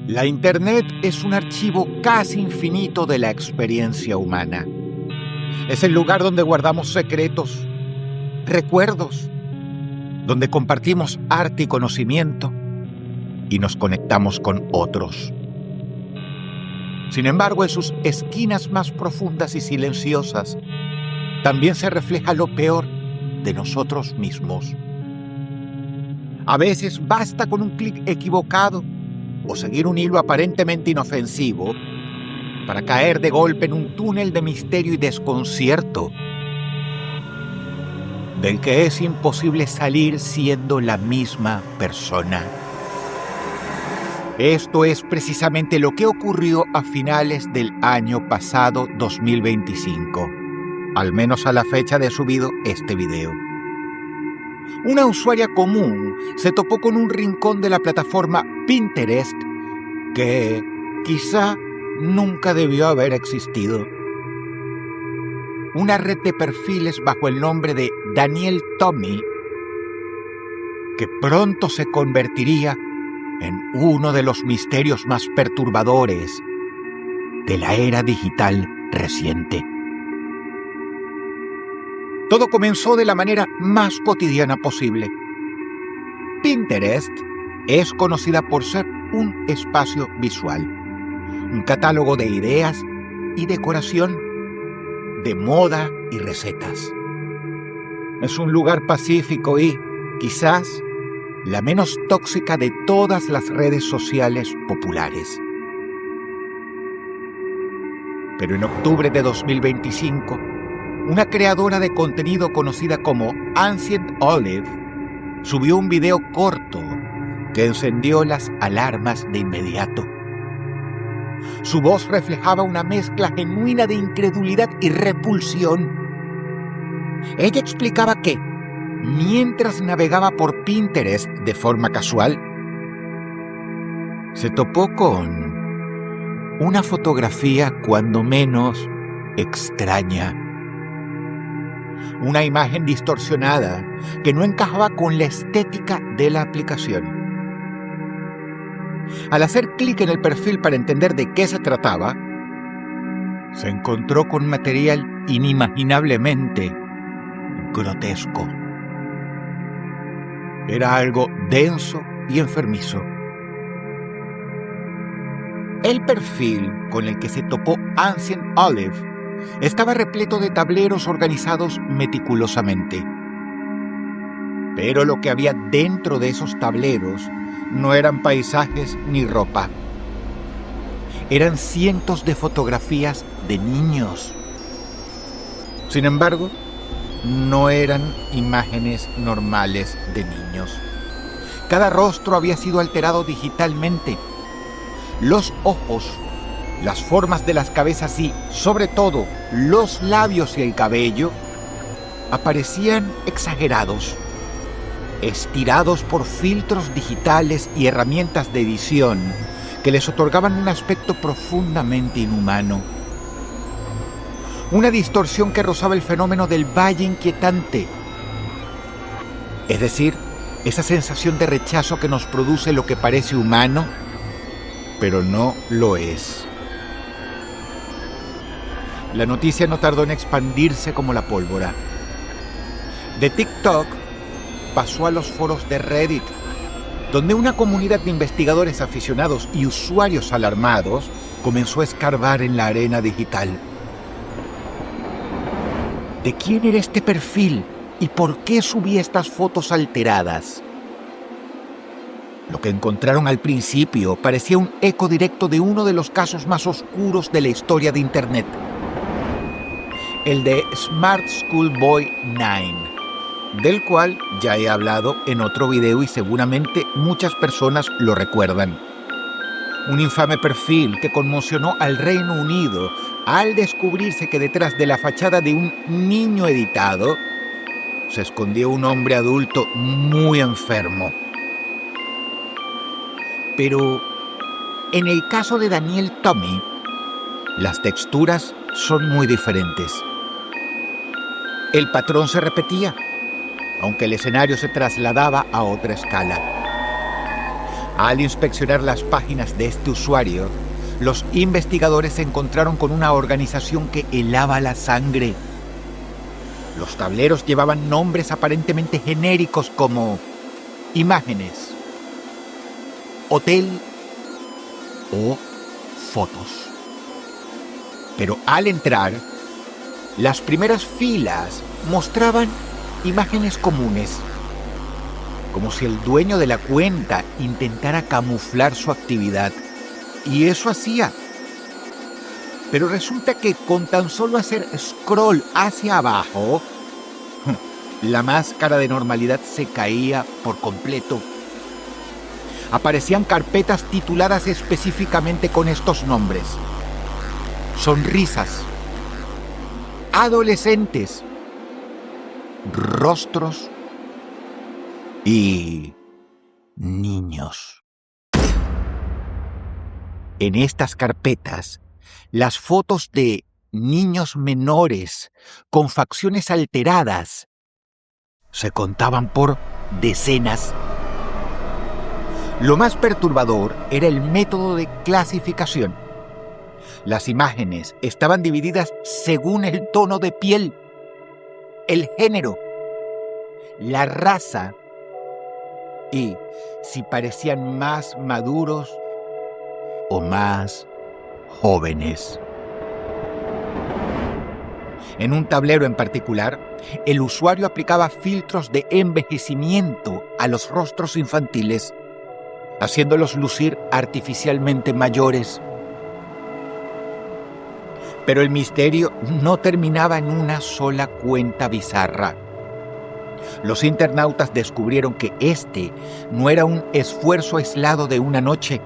La Internet es un archivo casi infinito de la experiencia humana. Es el lugar donde guardamos secretos, recuerdos, donde compartimos arte y conocimiento y nos conectamos con otros. Sin embargo, en sus esquinas más profundas y silenciosas, también se refleja lo peor de nosotros mismos. A veces basta con un clic equivocado o seguir un hilo aparentemente inofensivo para caer de golpe en un túnel de misterio y desconcierto del que es imposible salir siendo la misma persona. Esto es precisamente lo que ocurrió a finales del año pasado 2025, al menos a la fecha de subido este video. Una usuaria común se topó con un rincón de la plataforma Pinterest que quizá nunca debió haber existido. Una red de perfiles bajo el nombre de Daniel Tommy, que pronto se convertiría en uno de los misterios más perturbadores de la era digital reciente. Todo comenzó de la manera más cotidiana posible. Pinterest es conocida por ser un espacio visual, un catálogo de ideas y decoración, de moda y recetas. Es un lugar pacífico y, quizás, la menos tóxica de todas las redes sociales populares. Pero en octubre de 2025, una creadora de contenido conocida como Ancient Olive subió un video corto que encendió las alarmas de inmediato. Su voz reflejaba una mezcla genuina de incredulidad y repulsión. Ella explicaba que, mientras navegaba por Pinterest de forma casual, se topó con una fotografía cuando menos extraña. Una imagen distorsionada que no encajaba con la estética de la aplicación. Al hacer clic en el perfil para entender de qué se trataba, se encontró con material inimaginablemente grotesco. Era algo denso y enfermizo. El perfil con el que se topó Ancient Olive estaba repleto de tableros organizados meticulosamente. Pero lo que había dentro de esos tableros no eran paisajes ni ropa. Eran cientos de fotografías de niños. Sin embargo, no eran imágenes normales de niños. Cada rostro había sido alterado digitalmente. Los ojos, las formas de las cabezas y, sobre todo, los labios y el cabello aparecían exagerados, estirados por filtros digitales y herramientas de edición que les otorgaban un aspecto profundamente inhumano. Una distorsión que rozaba el fenómeno del valle inquietante, es decir, esa sensación de rechazo que nos produce lo que parece humano, pero no lo es. La noticia no tardó en expandirse como la pólvora. De TikTok pasó a los foros de Reddit, donde una comunidad de investigadores aficionados y usuarios alarmados comenzó a escarbar en la arena digital. ¿De quién era este perfil y por qué subía estas fotos alteradas? Lo que encontraron al principio parecía un eco directo de uno de los casos más oscuros de la historia de Internet, el de Smart School Boy 9, del cual ya he hablado en otro video y seguramente muchas personas lo recuerdan. Un infame perfil que conmocionó al Reino Unido al descubrirse que detrás de la fachada de un niño editado se escondía un hombre adulto muy enfermo. Pero en el caso de Daniel Tommy, las texturas son muy diferentes. El patrón se repetía, aunque el escenario se trasladaba a otra escala. Al inspeccionar las páginas de este usuario, los investigadores se encontraron con una organización que helaba la sangre. Los tableros llevaban nombres aparentemente genéricos como imágenes, hotel o fotos. Pero al entrar, las primeras filas mostraban imágenes comunes, como si el dueño de la cuenta intentara camuflar su actividad. Y eso hacía. Pero resulta que con tan solo hacer scroll hacia abajo, la máscara de normalidad se caía por completo. Aparecían carpetas tituladas específicamente con estos nombres: sonrisas, adolescentes, rostros y niños. En estas carpetas, las fotos de niños menores con facciones alteradas se contaban por decenas. Lo más perturbador era el método de clasificación. Las imágenes estaban divididas según el tono de piel, el género, la raza y si parecían más maduros o más jóvenes. En un tablero en particular, el usuario aplicaba filtros de envejecimiento a los rostros infantiles, haciéndolos lucir artificialmente mayores. Pero el misterio no terminaba en una sola cuenta bizarra. Los internautas descubrieron que este no era un esfuerzo aislado de una noche.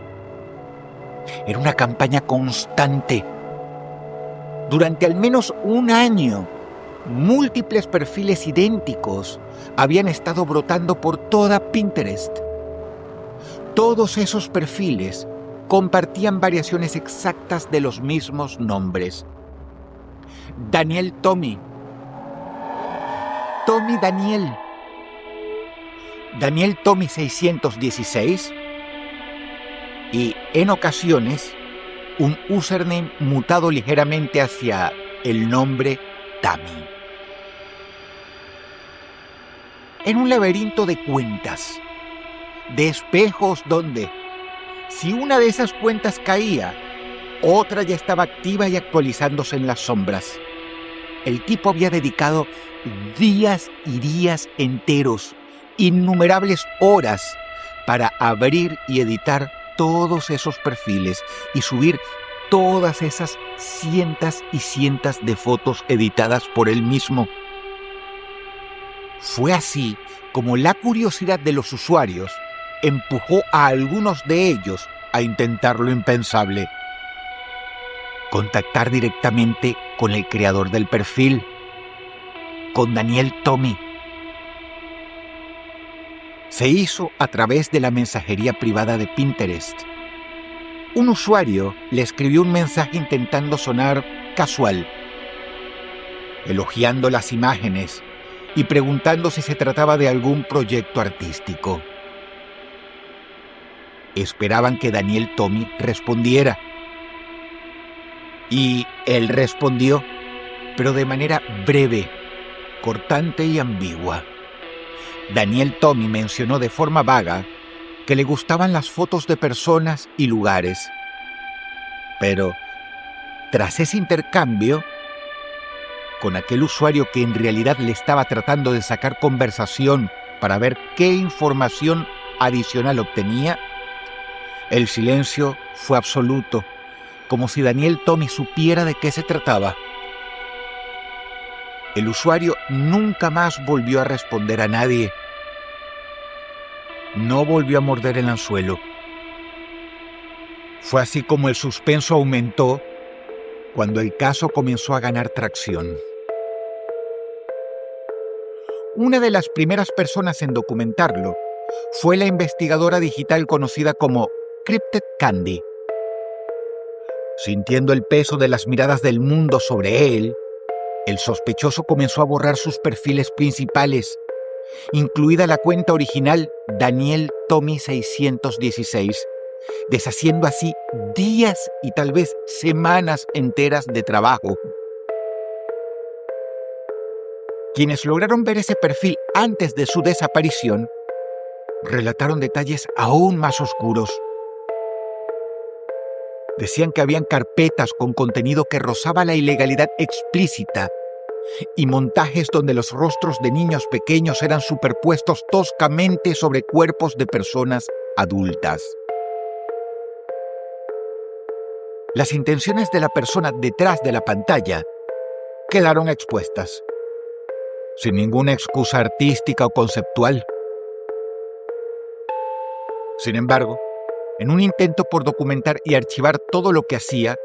Era una campaña constante. Durante al menos un año, múltiples perfiles idénticos habían estado brotando por toda Pinterest. Todos esos perfiles compartían variaciones exactas de los mismos nombres: Daniel Tommy, Tommy Daniel, Daniel Tommy 616 y, en ocasiones, un username mutado ligeramente hacia el nombre Tammy. En un laberinto de cuentas, de espejos donde, si una de esas cuentas caía, otra ya estaba activa y actualizándose en las sombras. El tipo había dedicado días y días enteros, innumerables horas, para abrir y editar todos esos perfiles y subir todas esas cientos y cientos de fotos editadas por él mismo. Fue así como la curiosidad de los usuarios empujó a algunos de ellos a intentar lo impensable: contactar directamente con el creador del perfil, con Daniel Tommy. Se hizo a través de la mensajería privada de Pinterest. Un usuario le escribió un mensaje intentando sonar casual, elogiando las imágenes y preguntando si se trataba de algún proyecto artístico. Esperaban que Daniel Tommy respondiera. Y él respondió, pero de manera breve, cortante y ambigua. Daniel Tommy mencionó de forma vaga que le gustaban las fotos de personas y lugares. Pero, tras ese intercambio, con aquel usuario que en realidad le estaba tratando de sacar conversación para ver qué información adicional obtenía, el silencio fue absoluto, como si Daniel Tommy supiera de qué se trataba. El usuario nunca más volvió a responder a nadie. No volvió a morder el anzuelo. Fue así como el suspenso aumentó cuando el caso comenzó a ganar tracción. Una de las primeras personas en documentarlo fue la investigadora digital conocida como Crypted Candy. Sintiendo el peso de las miradas del mundo sobre él, el sospechoso comenzó a borrar sus perfiles principales, incluida la cuenta original Daniel Tommy 616, deshaciendo así días y tal vez semanas enteras de trabajo. Quienes lograron ver ese perfil antes de su desaparición relataron detalles aún más oscuros. Decían que habían carpetas con contenido que rozaba la ilegalidad explícita y montajes donde los rostros de niños pequeños eran superpuestos toscamente sobre cuerpos de personas adultas. Las intenciones de la persona detrás de la pantalla quedaron expuestas, sin ninguna excusa artística o conceptual. Sin embargo, en un intento por documentar y archivar todo lo que hacía,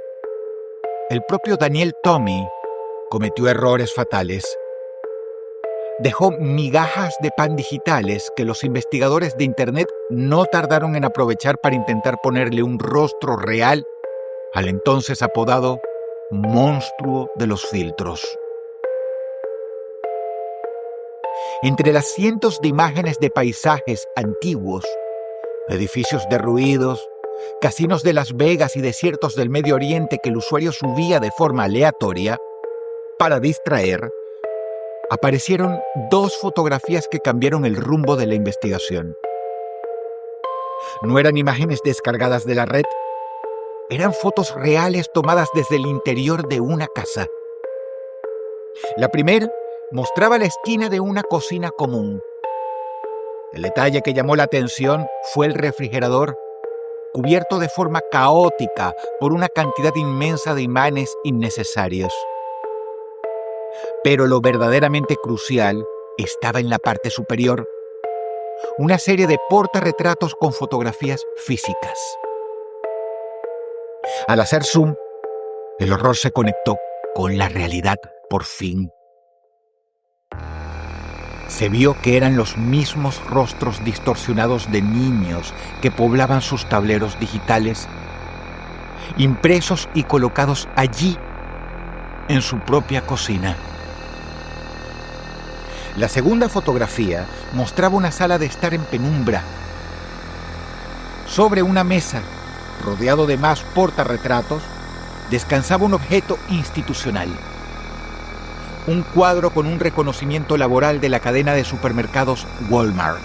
el propio Daniel Tommy cometió errores fatales. Dejó migajas de pan digitales que los investigadores de Internet no tardaron en aprovechar para intentar ponerle un rostro real al entonces apodado monstruo de los filtros. Entre las cientos de imágenes de paisajes antiguos, edificios derruidos, casinos de Las Vegas y desiertos del Medio Oriente que el usuario subía de forma aleatoria, para distraer, aparecieron dos fotografías que cambiaron el rumbo de la investigación. No eran imágenes descargadas de la red, eran fotos reales tomadas desde el interior de una casa. La primera mostraba la esquina de una cocina común. El detalle que llamó la atención fue el refrigerador, cubierto de forma caótica por una cantidad inmensa de imanes innecesarios. Pero lo verdaderamente crucial estaba en la parte superior, una serie de portarretratos con fotografías físicas. Al hacer zoom, el horror se conectó con la realidad por fin. Se vio que eran los mismos rostros distorsionados de niños que poblaban sus tableros digitales, impresos y colocados allí, en su propia cocina. La segunda fotografía mostraba una sala de estar en penumbra. Sobre una mesa, rodeado de más portarretratos, descansaba un objeto institucional. Un cuadro con un reconocimiento laboral de la cadena de supermercados Walmart.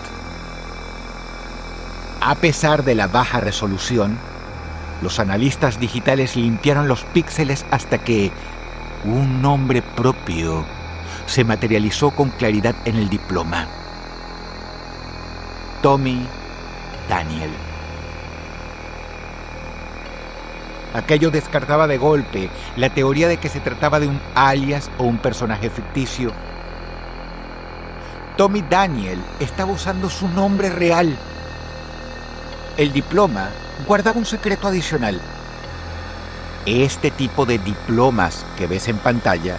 A pesar de la baja resolución, los analistas digitales limpiaron los píxeles hasta que un nombre propio se materializó con claridad en el diploma. Tommy Daniel. Aquello descartaba de golpe la teoría de que se trataba de un alias o un personaje ficticio. Tommy Daniel estaba usando su nombre real. El diploma guardaba un secreto adicional. Este tipo de diplomas que ves en pantalla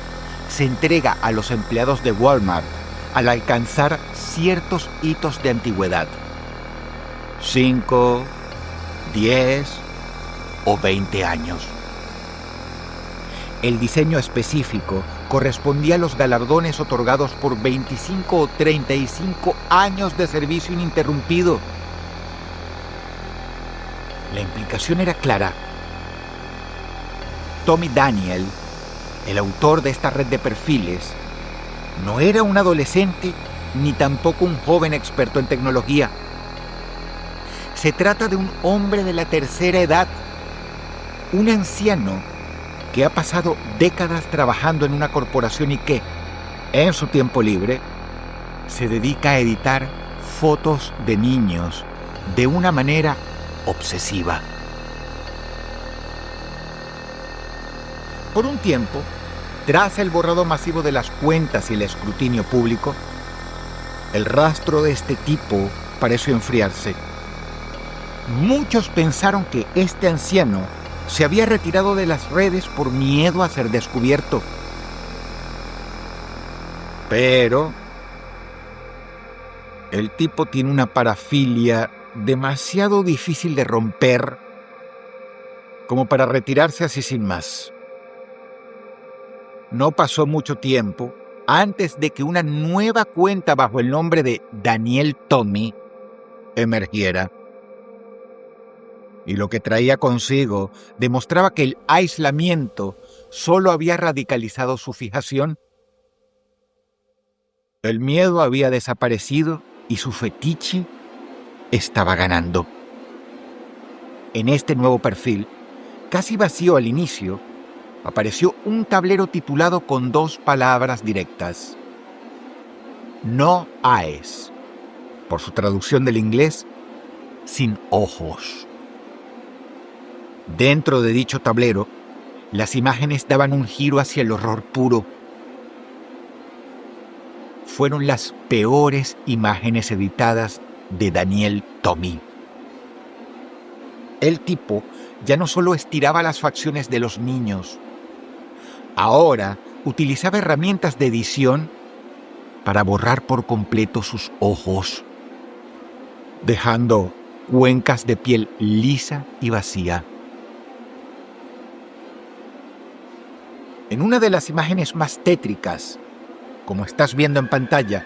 se entrega a los empleados de Walmart al alcanzar ciertos hitos de antigüedad. 5, 10 o 20 años. El diseño específico correspondía a los galardones otorgados por 25 o 35 años de servicio ininterrumpido. La implicación era clara. Tommy Daniel, el autor de esta red de perfiles, no era un adolescente ni tampoco un joven experto en tecnología. Se trata de un hombre de la tercera edad, un anciano que ha pasado décadas trabajando en una corporación y que, en su tiempo libre, se dedica a editar fotos de niños de una manera obsesiva. Por un tiempo, tras el borrado masivo de las cuentas y el escrutinio público, el rastro de este tipo pareció enfriarse. Muchos pensaron que este anciano se había retirado de las redes por miedo a ser descubierto. Pero el tipo tiene una parafilia demasiado difícil de romper como para retirarse así sin más. No pasó mucho tiempo antes de que una nueva cuenta bajo el nombre de Daniel Tommy emergiera. Y lo que traía consigo demostraba que el aislamiento solo había radicalizado su fijación. El miedo había desaparecido y su fetiche estaba ganando. En este nuevo perfil, casi vacío al inicio, apareció un tablero titulado con 2 palabras directas: No eyes. Por su traducción del inglés, sin ojos. Dentro de dicho tablero, las imágenes daban un giro hacia el horror puro. Fueron las peores imágenes editadas de Daniel Tommy. El tipo ya no solo estiraba las facciones de los niños, ahora utilizaba herramientas de edición para borrar por completo sus ojos, dejando cuencas de piel lisa y vacía. En una de las imágenes más tétricas, como estás viendo en pantalla,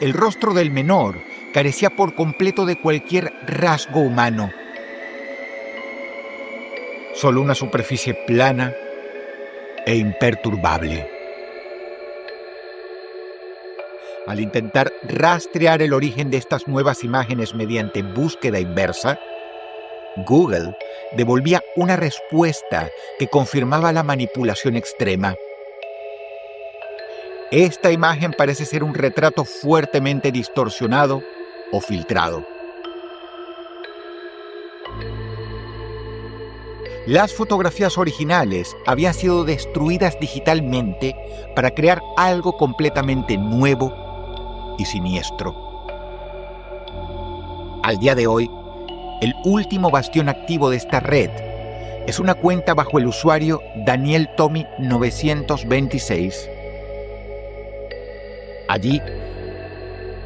el rostro del menor carecía por completo de cualquier rasgo humano. Solo una superficie plana e imperturbable. Al intentar rastrear el origen de estas nuevas imágenes mediante búsqueda inversa, Google devolvía una respuesta que confirmaba la manipulación extrema. Esta imagen parece ser un retrato fuertemente distorsionado o filtrado. Las fotografías originales habían sido destruidas digitalmente para crear algo completamente nuevo y siniestro. Al día de hoy, el último bastión activo de esta red es una cuenta bajo el usuario Daniel Tommy 926. Allí,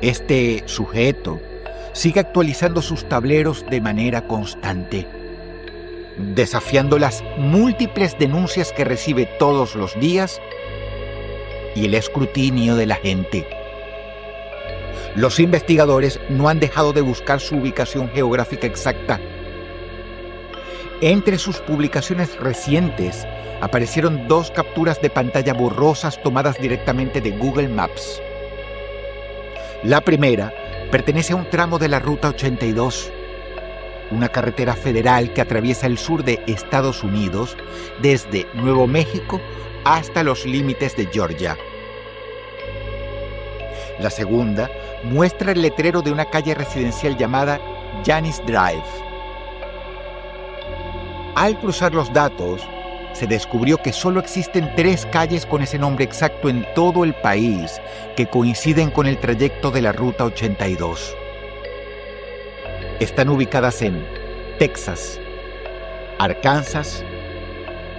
este sujeto sigue actualizando sus tableros de manera constante, desafiando las múltiples denuncias que recibe todos los días y el escrutinio de la gente. Los investigadores no han dejado de buscar su ubicación geográfica exacta. Entre sus publicaciones recientes aparecieron 2 capturas de pantalla borrosas tomadas directamente de Google Maps. La primera pertenece a un tramo de la Ruta 82, una carretera federal que atraviesa el sur de Estados Unidos desde Nuevo México hasta los límites de Georgia. La segunda muestra el letrero de una calle residencial llamada Janis Drive. Al cruzar los datos, se descubrió que solo existen 3 calles con ese nombre exacto en todo el país que coinciden con el trayecto de la Ruta 82. Están ubicadas en Texas, Arkansas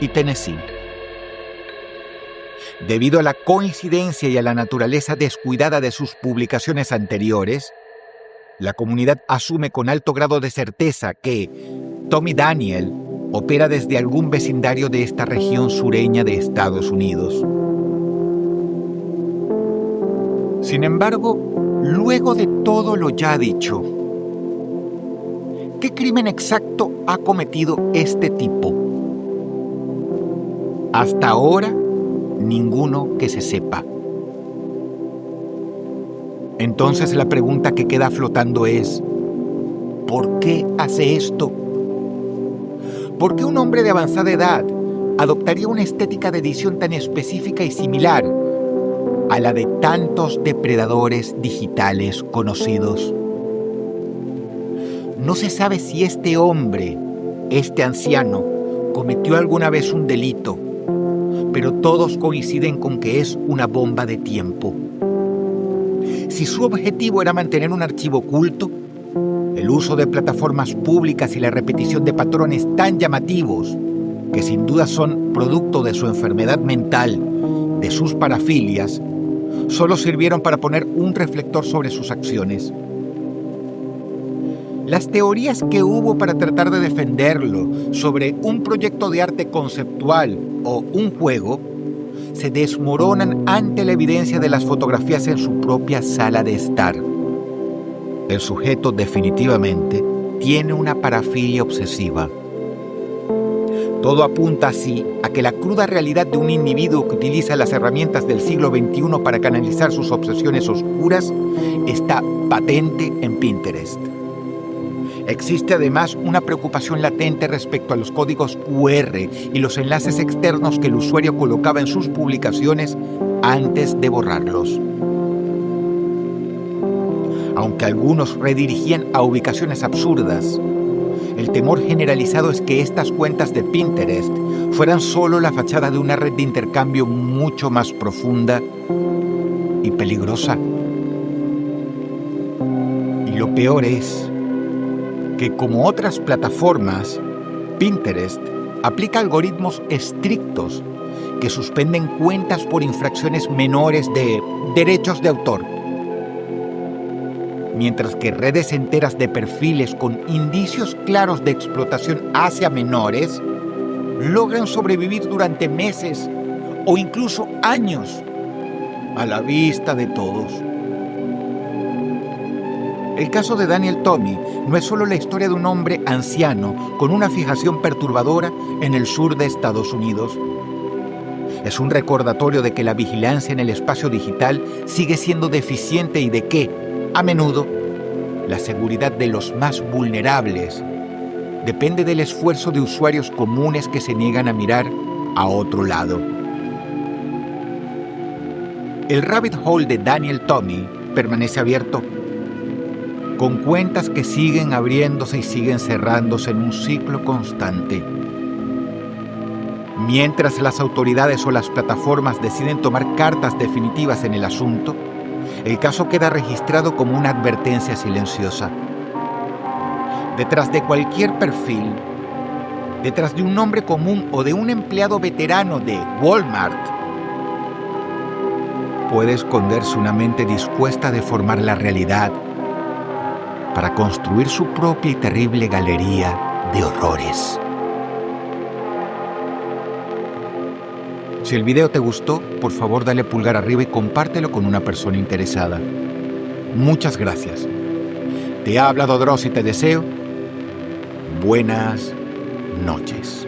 y Tennessee. Debido a la coincidencia y a la naturaleza descuidada de sus publicaciones anteriores, la comunidad asume con alto grado de certeza que Tommy Daniel opera desde algún vecindario de esta región sureña de Estados Unidos. Sin embargo, luego de todo lo ya dicho, ¿qué crimen exacto ha cometido este tipo? Hasta ahora, ninguno que se sepa. Entonces la pregunta que queda flotando es: ¿por qué hace esto? ¿Por qué un hombre de avanzada edad adoptaría una estética de edición tan específica y similar a la de tantos depredadores digitales conocidos? No se sabe si este hombre, este anciano, cometió alguna vez un delito, pero todos coinciden con que es una bomba de tiempo. Si su objetivo era mantener un archivo oculto, el uso de plataformas públicas y la repetición de patrones tan llamativos, que sin duda son producto de su enfermedad mental, de sus parafilias, solo sirvieron para poner un reflector sobre sus acciones. Las teorías que hubo para tratar de defenderlo sobre un proyecto de arte conceptual o un juego se desmoronan ante la evidencia de las fotografías en su propia sala de estar. El sujeto definitivamente tiene una parafilia obsesiva. Todo apunta así a que la cruda realidad de un individuo que utiliza las herramientas del siglo XXI para canalizar sus obsesiones oscuras está patente en Pinterest. Existe además una preocupación latente respecto a los códigos QR y los enlaces externos que el usuario colocaba en sus publicaciones antes de borrarlos. Aunque algunos redirigían a ubicaciones absurdas, el temor generalizado es que estas cuentas de Pinterest fueran solo la fachada de una red de intercambio mucho más profunda y peligrosa. Y lo peor es que, como otras plataformas, Pinterest aplica algoritmos estrictos que suspenden cuentas por infracciones menores de derechos de autor. Mientras que redes enteras de perfiles con indicios claros de explotación hacia menores logran sobrevivir durante meses o incluso años a la vista de todos. El caso de Daniel Tomey no es solo la historia de un hombre anciano con una fijación perturbadora en el sur de Estados Unidos. Es un recordatorio de que la vigilancia en el espacio digital sigue siendo deficiente y de que, a menudo, la seguridad de los más vulnerables depende del esfuerzo de usuarios comunes que se niegan a mirar a otro lado. El rabbit hole de Daniel Tomey permanece abierto, con cuentas que siguen abriéndose y siguen cerrándose en un ciclo constante. Mientras las autoridades o las plataformas deciden tomar cartas definitivas en el asunto, el caso queda registrado como una advertencia silenciosa. Detrás de cualquier perfil, detrás de un nombre común o de un empleado veterano de Walmart, puede esconderse una mente dispuesta a deformar la realidad para construir su propia y terrible galería de horrores. Si el video te gustó, por favor dale pulgar arriba y compártelo con una persona interesada. Muchas gracias. Te ha hablado Dross y te deseo buenas noches.